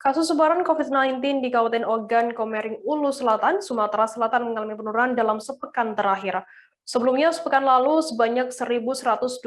Kasus sebaran COVID-19 di Kabupaten Ogan, Komering Ulu Selatan, Sumatera Selatan mengalami penurunan dalam sepekan terakhir. Sebelumnya, sepekan lalu sebanyak 1.120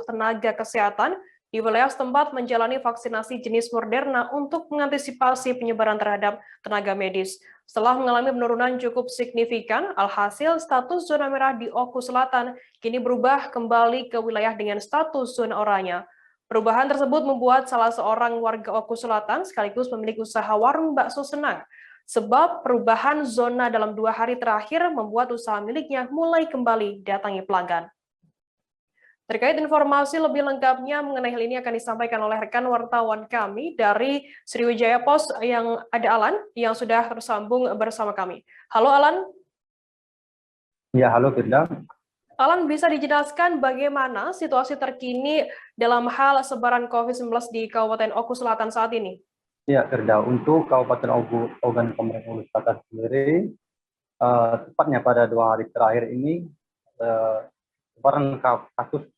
tenaga kesehatan di wilayah setempat menjalani vaksinasi jenis Moderna untuk mengantisipasi penyebaran terhadap tenaga medis. Setelah mengalami penurunan cukup signifikan, alhasil status zona merah di Oku Selatan kini berubah kembali ke wilayah dengan status zona oranye. Perubahan tersebut membuat salah seorang warga Oku Selatan sekaligus pemilik usaha warung bakso senang. Sebab perubahan zona dalam 2 hari terakhir membuat usaha miliknya mulai kembali datangi pelanggan. Terkait informasi lebih lengkapnya mengenai hal ini akan disampaikan oleh rekan wartawan kami dari Sriwijaya Pos yang ada Alan yang sudah tersambung bersama kami. Halo Alan. Ya, halo Firda. Alan, bisa dijelaskan bagaimana situasi terkini dalam hal sebaran COVID-19 di Kabupaten Oku Selatan saat ini? Ya, Firda, untuk Kabupaten Ogan Komering Ulu Selatan sendiri, tepatnya pada 2 hari terakhir ini, sebaran kasus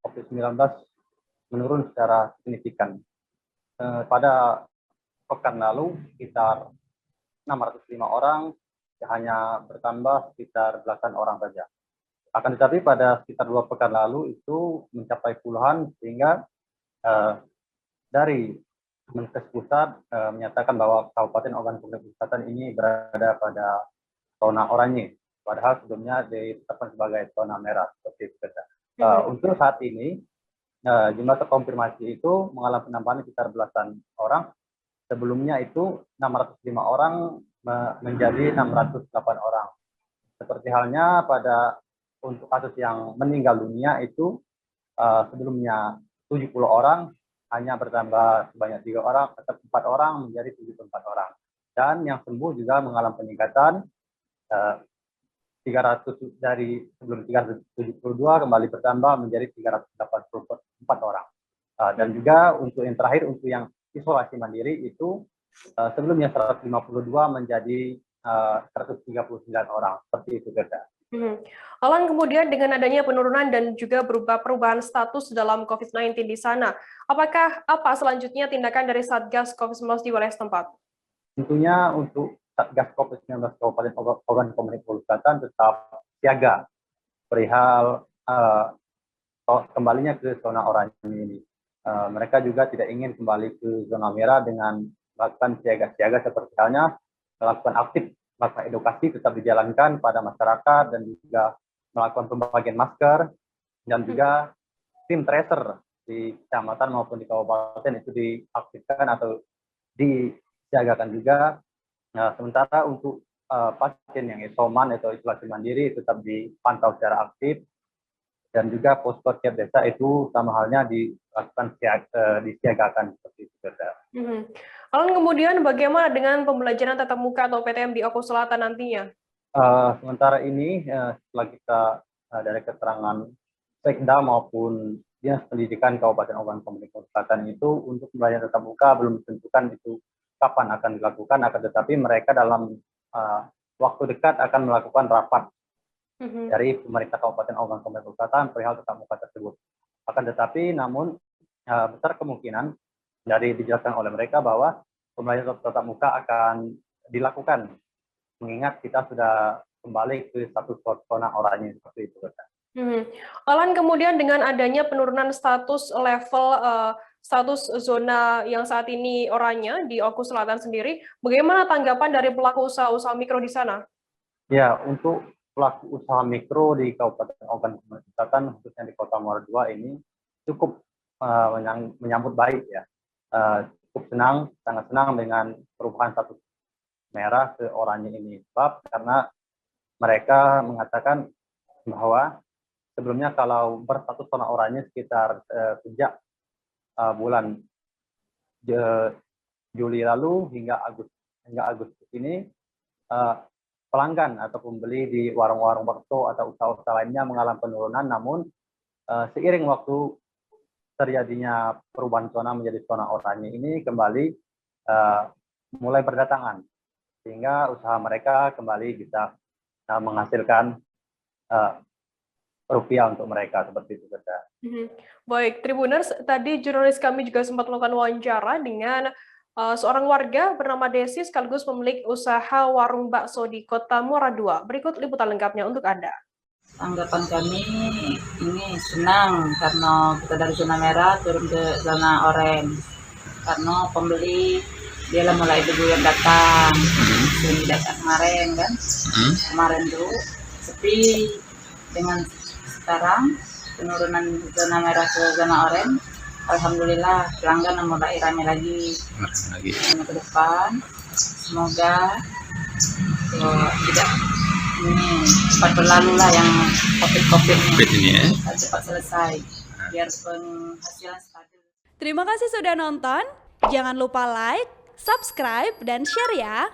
COVID-19 menurun secara signifikan. Pada pekan lalu, sekitar 605 orang, hanya bertambah sekitar belasan orang saja. Akan tetapi pada sekitar 2 pekan lalu itu mencapai puluhan, sehingga dari Kemenkes Pusat menyatakan bahwa Kabupaten Ogan Komering Selatan ini berada pada zona oranye, padahal sebelumnya ditetapkan sebagai zona merah seperti itu. Untuk saat ini jumlah terkonfirmasi itu mengalami penambahan sekitar belasan orang. Sebelumnya itu 605 orang menjadi 608 orang. Seperti halnya pada untuk kasus yang meninggal dunia itu sebelumnya 70 orang hanya bertambah sebanyak 3 orang atau 4 orang menjadi 74 orang. Dan yang sembuh juga mengalami peningkatan 300 dari sebelum 372 kembali bertambah menjadi 384 orang. Dan juga untuk yang terakhir, untuk yang isolasi mandiri itu sebelumnya 152 menjadi 139 orang. Seperti itu, Gerda. Alan, kemudian dengan adanya penurunan dan juga perubahan status dalam COVID-19 di sana, apa selanjutnya tindakan dari Satgas COVID-19 di wilayah setempat? Tentunya untuk Satgas COVID-19 Kabupaten Ogan Komering Ulu Selatan tetap siaga perihal kembalinya ke zona oranye ini. Mereka juga tidak ingin kembali ke zona merah dengan melakukan siaga-siaga seperti halnya melakukan edukasi tetap dijalankan pada masyarakat dan juga melakukan pembagian masker, dan juga tim tracer di kecamatan maupun di kabupaten itu diaktifkan atau disiagakan juga. Sementara untuk pasien yang isoman atau isolasi mandiri tetap dipantau secara aktif, dan juga posko tiap desa itu sama halnya disiagakan seperti itu. Alan, kemudian bagaimana dengan pembelajaran tatap muka atau PTM di Oku Selatan nantinya? Sementara ini setelah kita dari keterangan Sekda maupun Dinas Pendidikan Kabupaten Ogan Komering Ulu Selatan itu, untuk pembelajaran tatap muka belum ditentukan itu kapan akan dilakukan, akan tetapi mereka dalam waktu dekat akan melakukan rapat dari pemerintah Kabupaten Ogan Komering Ulu Selatan perihal tatap muka tersebut. Akan tetapi namun besar kemungkinan dari dijelaskan oleh mereka bahwa pembelajaran tatap muka akan dilakukan, mengingat kita sudah kembali ke status zona oranye seperti itu. Alan, kemudian dengan adanya penurunan status status zona yang saat ini oranye di Oku Selatan sendiri, bagaimana tanggapan dari pelaku usaha mikro di sana? Ya, untuk pelaku usaha mikro di Kabupaten Ogan Komering Selatan, khususnya di Kota Muara II ini, cukup menyambut baik ya. Cukup senang, sangat senang dengan perubahan status merah ke oranye ini. Sebab karena mereka mengatakan bahwa sebelumnya kalau berstatus zona oranye sekitar sejak bulan Juli lalu hingga Agustus ini, pelanggan atau pembeli di warung-warung bakso atau usaha-usaha lainnya mengalami penurunan. Namun seiring waktu terjadinya perubahan zona menjadi zona oranye ini kembali mulai berdatangan, sehingga usaha mereka kembali bisa menghasilkan rupiah untuk mereka seperti itu. Baik, Tribuners, tadi jurnalis kami juga sempat melakukan wawancara dengan Seorang warga bernama Desi sekaligus pemilik usaha warung bakso di Kota Muara II. Berikut liputan lengkapnya untuk Anda. Tanggapan kami ini senang karena kita dari zona merah turun ke zona oranye. Karena pembeli dia lah mulai bergulir datang, sering datang kemarin kan. Kemarin tuh sepi, dengan sekarang penurunan zona merah ke zona oranye. Alhamdulillah pelanggan mulai ramai lagi. Ke depan semoga tidak ini cepat berlalu lah yang COVID ini ya. Cepat selesai biar penghasilan stabil. Terima kasih sudah nonton. Jangan lupa like, subscribe, dan share ya.